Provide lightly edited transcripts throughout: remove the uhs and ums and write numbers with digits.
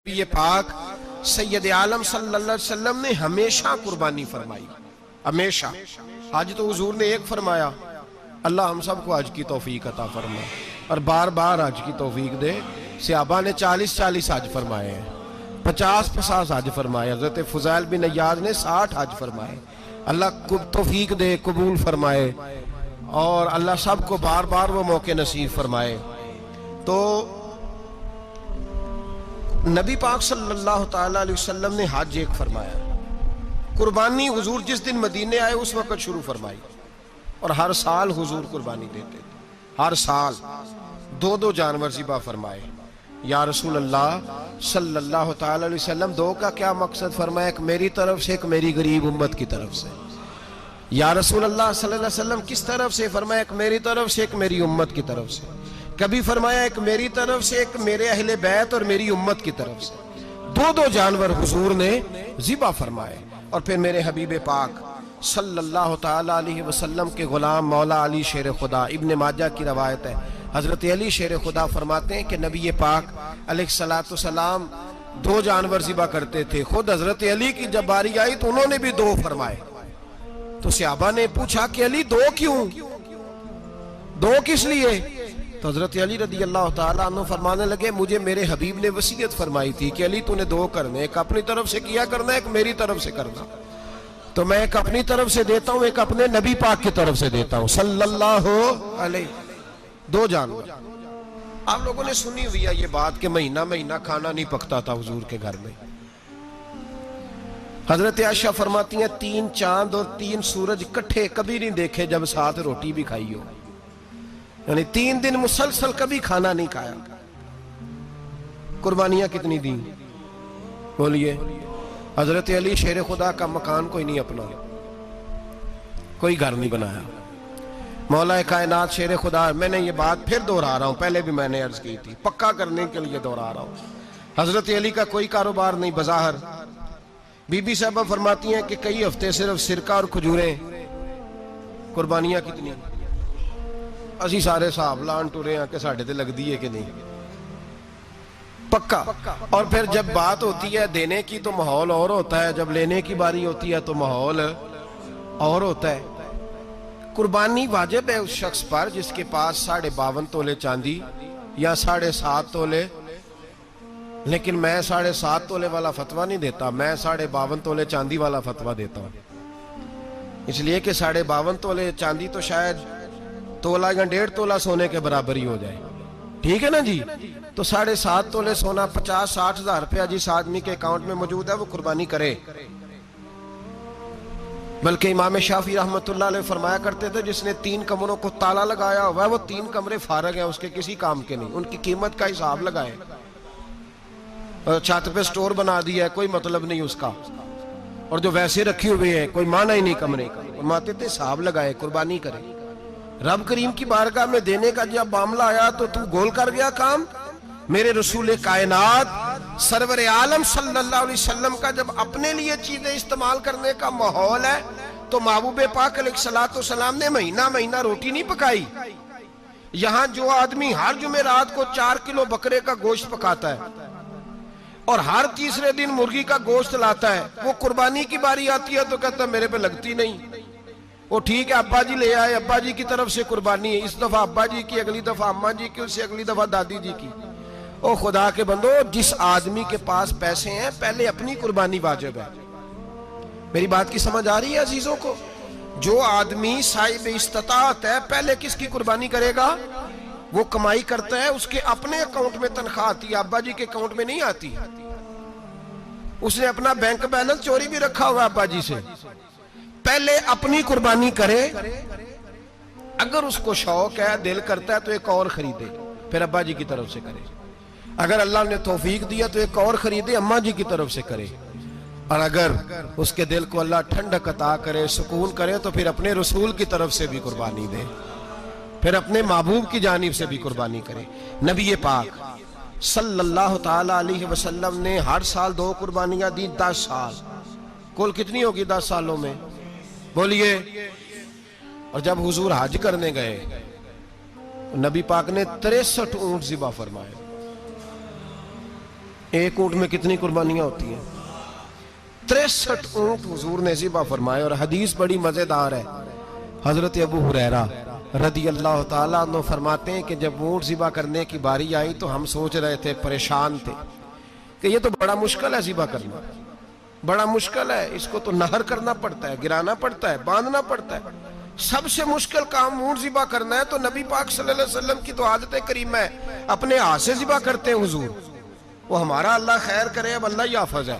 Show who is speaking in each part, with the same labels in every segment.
Speaker 1: یہ پاک سید عالم صلی اللہ علیہ وسلم نے ہمیشہ قربانی فرمائی، ہمیشہ۔ آج تو حضور نے ایک فرمایا، اللہ ہم سب کو حج کی توفیق عطا فرمائے اور بار بار حج کی توفیق دے۔ صحابہ نے 40 حج فرمائے ہیں، 50 حج فرمائے، حضرت فضیل بن عیاض نے 60 حج فرمائے۔ اللہ کو توفیق دے، قبول فرمائے اور اللہ سب کو بار بار وہ موقع نصیب فرمائے۔ تو نبی پاک صلی اللہ تعالیٰ علیہ وسلم نے حج ایک فرمایا، قربانی حضور جس دن مدینے آئے اس وقت شروع فرمائی اور ہر سال حضور قربانی دیتے تھے، ہر سال 2 جانور ذبح فرمائے۔ یا رسول اللہ صلی اللہ تعالیٰ علیہ وسلم 2 کا کیا مقصد فرمایا؟ ایک میری طرف سے، ایک میری غریب امت کی طرف سے۔ یا رسول اللہ صلی اللہ علیہ وسلم کس طرف سے فرمایا؟ ایک میری طرف سے، ایک میری امت کی طرف سے۔ کبھی فرمایا ایک میری طرف سے، ایک میرے اہل بیت اور میری امت کی طرف سے۔ 2 جانور حضور نے ذبح فرمائے۔ اور پھر میرے حبیب پاک صلی اللہ تعالیٰ علیہ وسلم کے غلام مولا علی شیر خدا، ابن ماجہ کی روایت ہے، حضرت علی شیر خدا فرماتے ہیں کہ نبی پاک علیہ السلام 2 جانور ذبح کرتے تھے۔ خود حضرت علی کی جب باری آئی تو انہوں نے بھی 2 فرمائے۔ تو صحابہ نے پوچھا کہ علی 2 کیوں؟ 2 کس لیے؟ تو حضرت علی رضی اللہ تعالیٰ عنہ فرمانے لگے، مجھے میرے حبیب نے وصیت فرمائی تھی کہ علی تو نے 2 کرنے، ایک اپنی طرف سے کیا کرنا، ایک میری طرف سے کرنا۔ تو میں ایک اپنی طرف سے دیتا ہوں، ایک اپنے نبی پاک کی طرف سے دیتا ہوں صلی اللہ علیہ۔ 2 جانور۔ آپ لوگوں نے سنی ہوئی ہے یہ بات کہ مہینہ کھانا نہیں پکتا تھا حضور کے گھر میں۔ حضرت عائشہ فرماتی ہیں 3 چاند اور 3 سورج کٹھے کبھی نہیں دیکھے جب ساتھ روٹی بھی کھائی ہو، یعنی 3 دن مسلسل کبھی کھانا نہیں کھایا۔ قربانیاں کتنی دیں؟ بولیے۔ حضرت علی شیر خدا کا مکان کوئی نہیں اپنا، کوئی گھر نہیں بنایا۔ مولا کائنات شیر خدا، میں نے یہ بات پھر دہرا رہا ہوں، پہلے بھی میں نے عرض کی تھی، پکا کرنے کے لیے دہرا رہا ہوں۔ حضرت علی کا کوئی کاروبار نہیں بظاہر۔ بی بی صاحبہ فرماتی ہیں کہ کئی ہفتے صرف سرکہ اور کھجوریں۔ قربانیاں کتنی؟ اسی سارے صاحب لان ٹورے ہیں کہ ساڑھے تے لگ دیئے کہ نہیں، پکا۔ اور پھر جب بات ہوتی ہے دینے کی تو ماحول اور ہوتا ہے، جب لینے کی باری ہوتی ہے تو ماحول اور ہوتا ہے۔ قربانی واجب ہے اس شخص پر جس کے پاس 52.5 تولے چاندی یا 7.5 تولے، لیکن میں 7.5 تولے والا فتویٰ نہیں دیتا، میں 52.5 تولے چاندی والا فتویٰ دیتا ہوں۔ اس لیے کہ 52.5 تولے چاندی تو شاید تولہ یا 1.5 تولہ سونے کے برابر ہی ہو جائے، ٹھیک ہے نا جی؟ تو 7.5 تولے سونا 50-60 ہزار روپیہ جس آدمی کے اکاؤنٹ میں موجود ہے وہ قربانی کرے۔ بلکہ امام شافعی رحمۃ اللہ علیہ فرمایا کرتے تھے جس نے 3 کمروں کو تالا لگایا ہوا ہے وہ 3 کمرے فارغ ہیں، اس کے کسی کام کے نہیں، ان کی قیمت کا حساب لگائے۔ چھت پہ سٹور بنا دیا ہے، کوئی مطلب نہیں اس کا، اور جو ویسے رکھی ہوئے ہیں کوئی معنی ہی نہیں کمرے کا، فرماتے تھے حساب لگائے، قربانی کرے۔ رب کریم کی بارگاہ میں دینے کا جب معاملہ آیا تو گول کر گیا کام۔ میرے رسول کائنات سرور عالم صلی اللہ علیہ وسلم کا جب اپنے لیے چیزیں استعمال کرنے کا ماحول ہے تو محبوب پاک علیہ السلام نے مہینہ روٹی نہیں پکائی۔ یہاں جو آدمی ہر جمعرات کو 4 کلو بکرے کا گوشت پکاتا ہے اور ہر تیسرے دن مرغی کا گوشت لاتا ہے، وہ قربانی کی باری آتی ہے تو کہتا ہے میرے پہ لگتی نہیں۔ وہ ٹھیک ہے ابا جی لے آئے، ابا جی کی طرف سے قربانی ہے، اس دفعہ ابا جی کی، اگلی دفعہ اماں جی کی، اس سے اگلی دفعہ دادی جی کی۔ او خدا کے بندو، جس آدمی کے پاس پیسے ہیں پہلے اپنی قربانی واجب ہے۔ میری بات کی سمجھ آ رہی ہے عزیزوں کو؟ جو آدمی صاحب استطاعت ہے پہلے کس کی قربانی کرے گا؟ وہ کمائی کرتا ہے، اس کے اپنے اکاؤنٹ میں تنخواہ آتی ہے، ابا جی کے اکاؤنٹ میں نہیں آتی۔ اس نے اپنا بینک بیلنس چوری بھی رکھا ہوا ابا جی سے۔ پہلے اپنی قربانی کرے، اگر اس کو شوق ہے، دل کرتا ہے تو ایک اور خریدے، پھر ابا جی کی طرف سے کرے۔ اگر اللہ نے توفیق دیا تو ایک اور خریدے، اماں جی کی طرف سے کرے۔ اور اگر اس کے دل کو اللہ ٹھنڈک عطا کرے، سکون کرے تو پھر اپنے رسول کی طرف سے بھی قربانی دے، پھر اپنے محبوب کی جانب سے بھی قربانی کرے۔ نبی پاک صلی اللہ تعالیٰ علیہ وسلم نے ہر سال 2 قربانیاں دی، 10 سال۔ کل کتنی ہوگی 10 سالوں میں؟ بولیے۔ اور جب حضور حج کرنے گئے نبی پاک نے 63 اونٹ ذبح فرمائے۔ ایک اونٹ میں کتنی قربانیاں ہوتی ہیں؟ 63 اونٹ حضور نے ذبح فرمائے. اور حدیث بڑی مزیدار ہے. حضرت ابو ہریرہ رضی اللہ تعالیٰ عنہ فرماتے ہیں کہ جب اونٹ ذبح کرنے کی باری آئی تو ہم سوچ رہے تھے، پریشان تھے کہ یہ تو بڑا مشکل ہے ذبح کرنا، بڑا مشکل ہے، اس کو تو نہر کرنا پڑتا ہے، گرانا پڑتا ہے، باندھنا پڑتا ہے. سب سے مشکل کام اونٹ ذبح کرنا ہے. تو نبی پاک صلی اللہ علیہ وسلم کی تو عادت کریمہ ہے، اپنے ہاتھ سے ذبح کرتے ہیں حضور. وہ ہمارا اللہ خیر کرے، اب اللہ ہی حافظ ہے.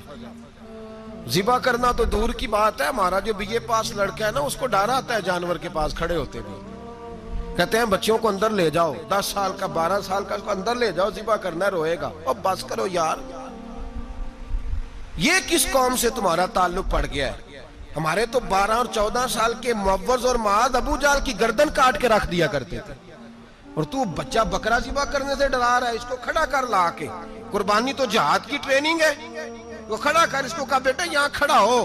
Speaker 1: ذبح کرنا تو دور کی بات ہے. ہمارا جو بی اے پاس لڑکا ہے نا، اس کو ڈر آتا ہے جانور کے پاس کھڑے ہوتے بھی. کہتے ہیں بچوں کو اندر لے جاؤ، 10 سال کا 12 سال کا، اس کو اندر لے جاؤ، ذبح کرنا ہے، روئے گا. اب بس کرو یار، یہ کس قوم سے تمہارا تعلق پڑ گیا ہے؟ ہمارے تو 12 اور 14 سال کے معوذ اور معاذ ابو جہل کی گردن کاٹ کے رکھ دیا کرتے تھے. اور تو بچہ بکرا ذبح کرنے سے ڈرا رہا ہے. اس کو کھڑا کر لا کے. قربانی تو جہاد کی ٹریننگ ہے. وہ کھڑا کر، اس کو کہا بیٹا یہاں کھڑا ہو،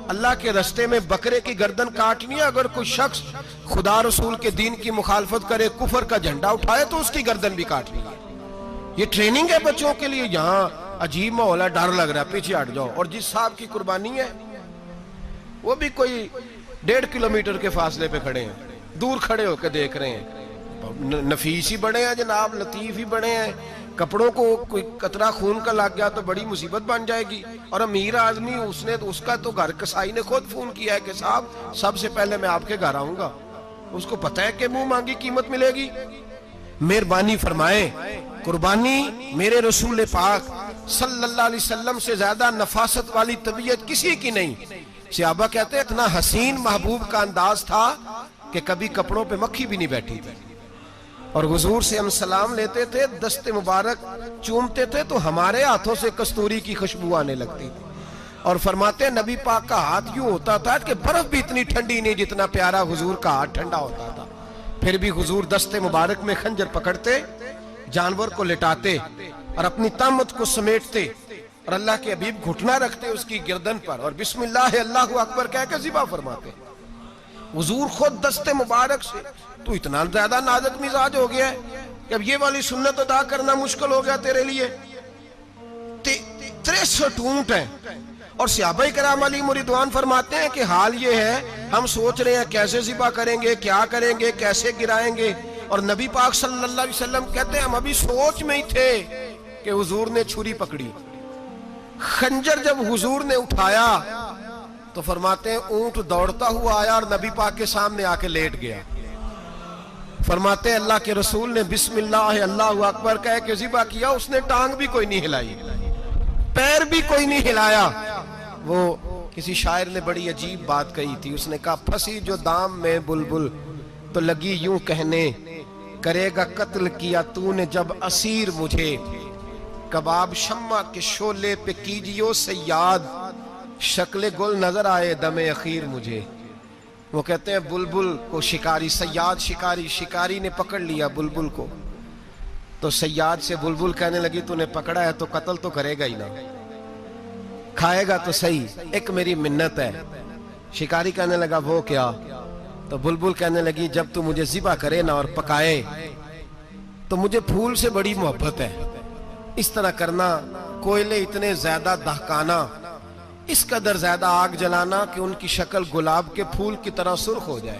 Speaker 1: اللہ کے رستے میں بکرے کی گردن کاٹنی ہے. اگر کوئی شخص خدا رسول کے دین کی مخالفت کرے، کفر کا جھنڈا اٹھائے، تو اس کی گردن بھی کاٹنی ہے. یہ ٹریننگ ہے بچوں کے لیے. یہاں عجیب ماحول ہے، ڈر لگ رہا ہے، پیچھے ہٹ جاؤ. اور جس صاحب کی قربانی ہے وہ بھی کوئی 1.5 کلومیٹر کے فاصلے پہ کھڑے ہیں، دور کھڑے ہو کے دیکھ رہے ہیں. نفیس ہی بڑے ہیں جناب، لطیف ہی بڑے ہیں. کپڑوں کو کوئی قطرہ خون کا لگ گیا تو بڑی مصیبت بن جائے گی. اور امیر آدمی، اس کا تو گھر کسائی نے خود فون کیا ہے کہ صاحب سب سے پہلے میں آپ کے گھر آؤں گا. اس کو پتہ ہے کہ منہ مانگی قیمت ملے گی. مہربانی فرمائے، قربانی میرے رسول پاک صلی اللہ علیہ وسلم سے زیادہ نفاست والی طبیعت کسی کی نہیں. صحابہ کہتے ہیں اتنا حسین محبوب کا انداز تھا کہ کبھی کپڑوں پہ مکھی بھی نہیں بیٹھی تھی. اور حضور سے ہم سلام لیتے تھے، دست مبارک چومتے تھے تو ہمارے ہاتھوں سے کستوری کی خوشبو آنے لگتی تھی. اور فرماتے ہیں نبی پاک کا ہاتھ یوں ہوتا تھا کہ برف بھی اتنی ٹھنڈی نہیں جتنا پیارا حضور کا ہاتھ ٹھنڈا ہوتا تھا. پھر بھی حضور دست مبارک میں خنجر پکڑتے، جانور کو لٹاتے اور اپنی طامت کو سمیٹتے، اور اللہ کے حبیب گھٹنا رکھتے اس کی گردن پر، اور بسم اللہ اللہ اکبر کہہ کے ذبح فرماتے. حضور خود دست مبارک سے. تو اتنا زیادہ نازک مزاج ہو گیا ہے کہ اب یہ والی سنت ادا کرنا مشکل ہو گیا تیرے لیے. 63 اونٹ ہیں. اور صحابہ کرام علیہم رضوان فرماتے ہیں کہ حال یہ ہے، ہم سوچ رہے ہیں کیسے ذبح کریں گے، کیا کریں گے، کیسے گرائیں گے. اور نبی پاک صلی اللہ علیہ وسلم کہتے ہیں ہم ابھی سوچ میں ہی تھے کہ حضور نے چھری پکڑی. خنجر جب حضور نے اٹھایا تو فرماتے ہیں اونٹ دوڑتا ہوا آیا اور نبی پاک کے سامنے آ کے لیٹ گیا. فرماتے ہیں اللہ کے رسول نے بسم اللہ اللہ اکبر کہہ کے ذبح کیا. اس نے ٹانگ بھی کوئی نہیں ہلائی، پیر بھی کوئی نہیں ہلایا. وہ کسی شاعر نے بڑی عجیب بات کہی تھی. اس نے کہا پھنسی جو دام میں بلبل تو لگی یوں کہنے، کرے گا قتل کیا تو نے جب اسیر مجھے، کباب شمع کے شولے پہ کیجیو سیاد، شکل گل نظر آئے دم اخیر مجھے. وہ کہتے ہیں بلبل کو شکاری، سیاد شکاری نے پکڑ لیا بلبل کو. تو سیاد سے بلبل کہنے لگی تو نے پکڑا ہے تو قتل تو کرے گا ہی نا، کھائے گا تو صحیح، ایک میری منت ہے. شکاری کہنے لگا وہ کیا؟ تو بلبل کہنے لگی جب تو مجھے ذبح کرے نا اور پکائے تو مجھے پھول سے بڑی محبت ہے. اس طرح کرنا، کوئلے اتنے زیادہ دہکانا، اس قدر زیادہ آگ جلانا کہ ان کی شکل گلاب کے پھول کی طرح سرخ ہو جائے.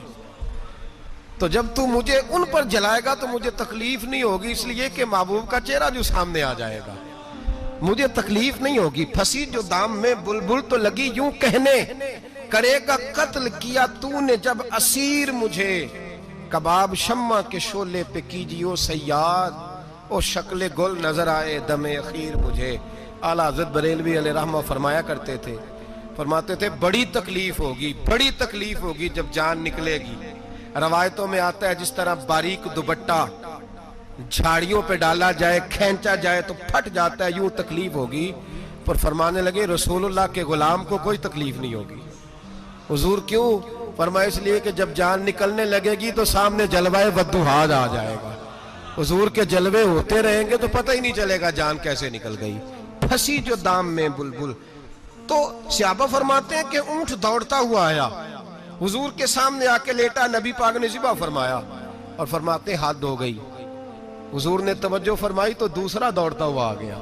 Speaker 1: تو جب تو مجھے ان پر جلائے گا تو مجھے تکلیف نہیں ہوگی، اس لیے کہ محبوب کا چہرہ جو سامنے آ جائے گا مجھے تکلیف نہیں ہوگی. پھنسی جو دام میں بلبل تو لگی یوں کہنے، کرے گا قتل کیا تو نے جب اسیر مجھے، کباب شمع کے شولے پہ کیجیو سیاد، او شکل گل نظر آئے دم اخیر مجھے. اعلیٰ حضرت بریلوی علیہ رحمہ فرمایا کرتے تھے، فرماتے تھے بڑی تکلیف ہوگی جب جان نکلے گی. روایتوں میں آتا ہے جس طرح باریک دوپٹہ جھاڑیوں پہ ڈالا جائے، کھینچا جائے تو پھٹ جاتا ہے، یوں تکلیف ہوگی. پر فرمانے لگے رسول اللہ کے غلام کو کوئی تکلیف نہیں ہوگی. حضور کیوں؟ فرمایا اس لیے کہ جب جان نکلنے لگے گی تو سامنے جلوہ ودوحاد آ جائے گا. حضور کے جلوے ہوتے رہیں گے تو پتہ ہی نہیں چلے گا جان کیسے نکل گئی. پھنسی جو دام میں بلبل. تو صحابہ فرماتے ہیں کہ اونٹ دوڑتا ہوا آیا، حضور کے سامنے آ کے لیٹا، نبی پاک نے ذبح فرمایا اور فرماتے حد ہو گئی. حضور نے توجہ فرمائی تو دوسرا دوڑتا ہوا آ گیا،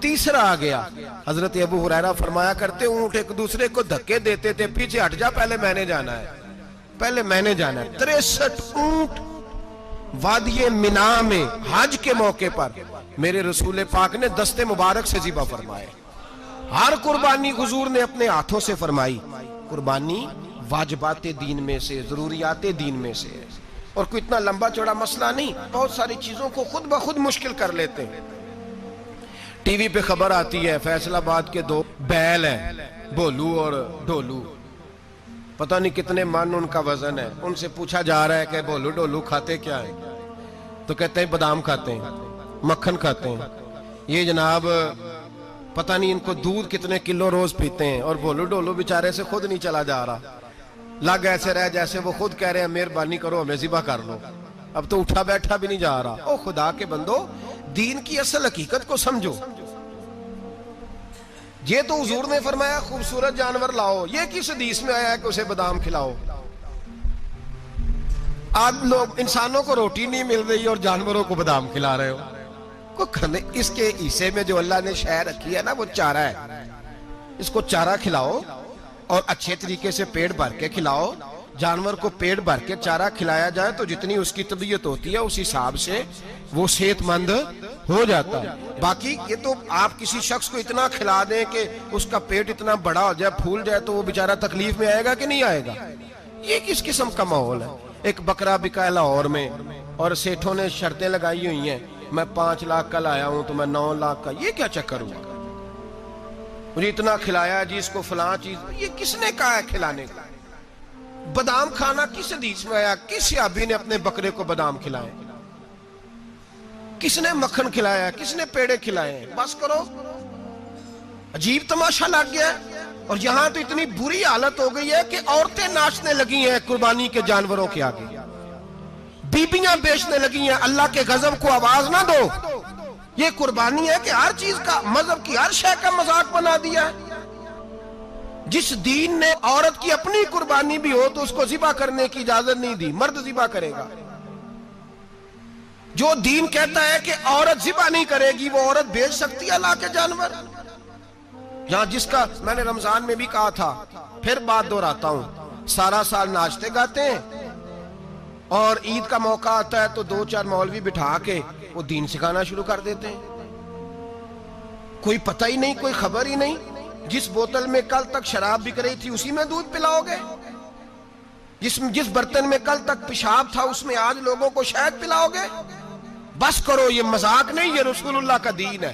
Speaker 1: تیسرا آ گیا. حضرت ابو ہریرہ فرمایا کرتے اونٹ ایک دوسرے کو دھکے دیتے تھے, پیچھے ہٹ جا, پہلے میں نے جانا ہے, پہلے میں نے جانا ہے. 63 اونٹ وادی منا میں حج کے موقع پر میرے رسول پاک نے دست مبارک سے ذبح فرمائے. ہر قربانی حضور نے اپنے ہاتھوں سے فرمائی. قربانی واجبات دین میں سے, ضروریات دین میں سے, اور کوئی اتنا لمبا چوڑا مسئلہ نہیں. بہت ساری چیزوں کو خود بخود مشکل کر لیتے ہیں. ٹی وی پہ خبر آتی ہے فیصل آباد کے 2 بیل ہیں, بولو اور ڈولو, پتہ نہیں کتنے من ان کا وزن ہے. ان سے پوچھا جا رہا ہے کہ بولو ڈولو کھاتے کیا ہیں؟ تو کہتے ہیں بادام کھاتے ہیں, مکھن کھاتے ہیں. یہ جناب پتہ نہیں ان کو دودھ کتنے کلو روز پیتے ہیں, اور بولو ڈولو بیچارے سے خود نہیں چلا جا رہا. لگ ایسے رہ جیسے وہ خود کہہ رہے ہیں مہربانی کرو ہمیں ذبح کر لو, اب تو اٹھا بیٹھا بھی نہیں جا رہا. او خدا کے بندو, دین کی اصل حقیقت کو سمجھو. یہ تو حضور نے فرمایا خوبصورت جانور لاؤ, یہ کس حدیث میں آیا ہے کہ اسے بادام کھلاؤ؟ آج لوگ انسانوں کو روٹی نہیں مل رہی اور جانوروں کو بادام کھلا رہے ہو. اس کے حصے میں جو اللہ نے شے رکھی ہے نا وہ چارہ ہے. اس کو چارہ کھلاؤ اور اچھے طریقے سے پیٹ بھر کے کھلاؤ. جانور کو پیٹ بھر کے چارہ کھلایا جائے تو جتنی اس کی طبیعت ہوتی ہے اس حساب سے وہ صحت مند ہو جاتا ہے. باقی یہ تو آپ کسی شخص کو اتنا کھلا دیں کہ اس کا پیٹ اتنا بڑا ہو جائے, پھول جائے, تو وہ بیچارہ تکلیف میں آئے گا کہ نہیں آئے گا؟ یہ کس قسم کا ماحول ہے؟ ایک بکرا بکا لاہور میں اور سیٹھوں نے شرطیں لگائی ہوئی ہیں, میں 5 لاکھ کا لایا ہوں تو میں 9 لاکھ کا. یہ کیا چکر ہوا؟ مجھے اتنا کھلایا جی اس کو فلاں چیز. یہ کس نے کہا ہے کھلانے کا؟ بادام کھانا کس حدیث میں آیا؟ کس صحابی نے اپنے بکرے کو بادام کھلائے؟ کس نے مکھن کھلایا؟ کس نے پیڑے کھلائے؟ بس کرو, عجیب تماشا لگ گیا ہے. اور یہاں تو اتنی بری حالت ہو گئی ہے کہ عورتیں ناچنے لگی ہیں قربانی کے جانوروں کے آگے, بیبیاں بیچنے لگی ہیں. اللہ کے غضب کو آواز نہ دو. یہ قربانی ہے کہ ہر چیز کا, مذہب کی ہر شے کا مذاق بنا دیا ہے. جس دین نے عورت کی اپنی قربانی بھی ہو تو اس کو ذبح کرنے کی اجازت نہیں دی, مرد ذبح کرے گا. جو دین کہتا ہے کہ عورت ذبح نہیں کرے گی, وہ عورت بیچ سکتی ہے اللہ کے جانور. یہاں جس کا میں نے رمضان میں بھی کہا تھا, پھر بات دہراتا ہوں, سارا سال ناچتے گاتے ہیں اور عید کا موقع آتا ہے تو 2-4 مولوی بٹھا کے وہ دین سکھانا شروع کر دیتے ہیں. کوئی پتہ ہی نہیں, کوئی خبر ہی نہیں. جس بوتل میں کل تک شراب بک رہی تھی اسی میں دودھ پلاؤ گے؟ جس برتن میں کل تک پیشاب تھا اس میں آج لوگوں کو شہد پلاؤ گے؟ بس کرو, یہ مذاق نہیں, یہ رسول اللہ کا دین ہے.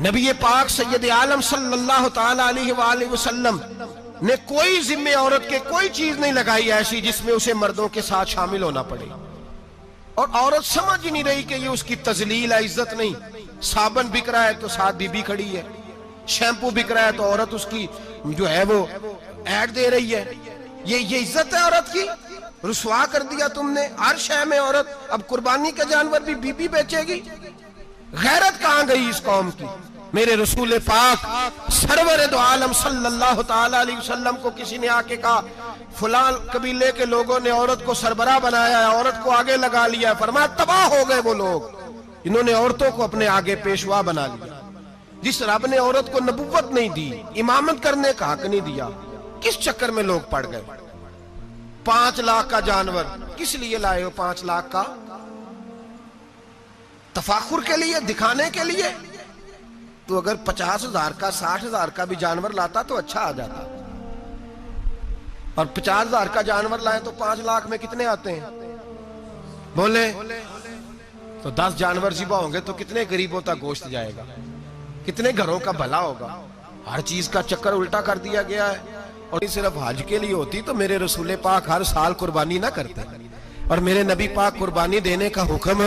Speaker 1: نبی پاک سید عالم صلی اللہ تعالی علیہ وآلہ وسلم نے کوئی ذمہ عورت کے کوئی چیز نہیں لگائی ایسی جس میں اسے مردوں کے ساتھ شامل ہونا پڑے. اور عورت سمجھ ہی نہیں رہی کہ یہ اس کی تذلیل ہے, عزت نہیں. صابن بک رہا ہے تو ساتھ بی بی کھڑی ہے, شیمپو بک رہا ہے تو عورت اس کی جو ہے وہ ایڈ دے رہی ہے. یہ عزت ہے عورت کی؟ رسوا کر دیا تم نے ہر شے میں عورت. اب قربانی کا جانور بھی بی بی بیچے گی؟ غیرت کہاں گئی اس قوم کی؟ میرے رسول پاک سرور دو عالم صلی اللہ تعالی علیہ وسلم کو کسی نے آ کے کہا فلاں قبیلے کے لوگوں نے عورت کو سربراہ بنایا ہے, عورت کو آگے لگا لیا ہے. فرمایا تباہ ہو گئے وہ لوگ, انہوں نے عورتوں کو اپنے آگے پیشوا بنا لیا. جس رب نے عورت کو نبوت نہیں دی, امامت کرنے کا حق نہیں دیا, کس چکر میں لوگ پڑ گئے؟ 5 لاکھ کا جانور کس لیے لائے ہو؟ 5 لاکھ کا تفاخر کے لیے, دکھانے کے لیے؟ تو اگر 50,000 کا 60,000 کا بھی جانور لاتا تو اچھا آ جاتا. اور 50,000 کا جانور لائے تو 5 لاکھ میں کتنے آتے ہیں بولے؟ تو 10 جانور ذبح ہوں گے تو کتنے غریبوں تک گوشت جائے گا, کتنے گھروں کا بھلا ہوگا. ہر چیز کا چکر الٹا کر دیا گیا ہے. اور صرف حج کے لیے ہوتی تو میرے رسول پاک ہر سال قربانی نہ کرتے, اور میرے نبی پاک قربانی دینے کا حکم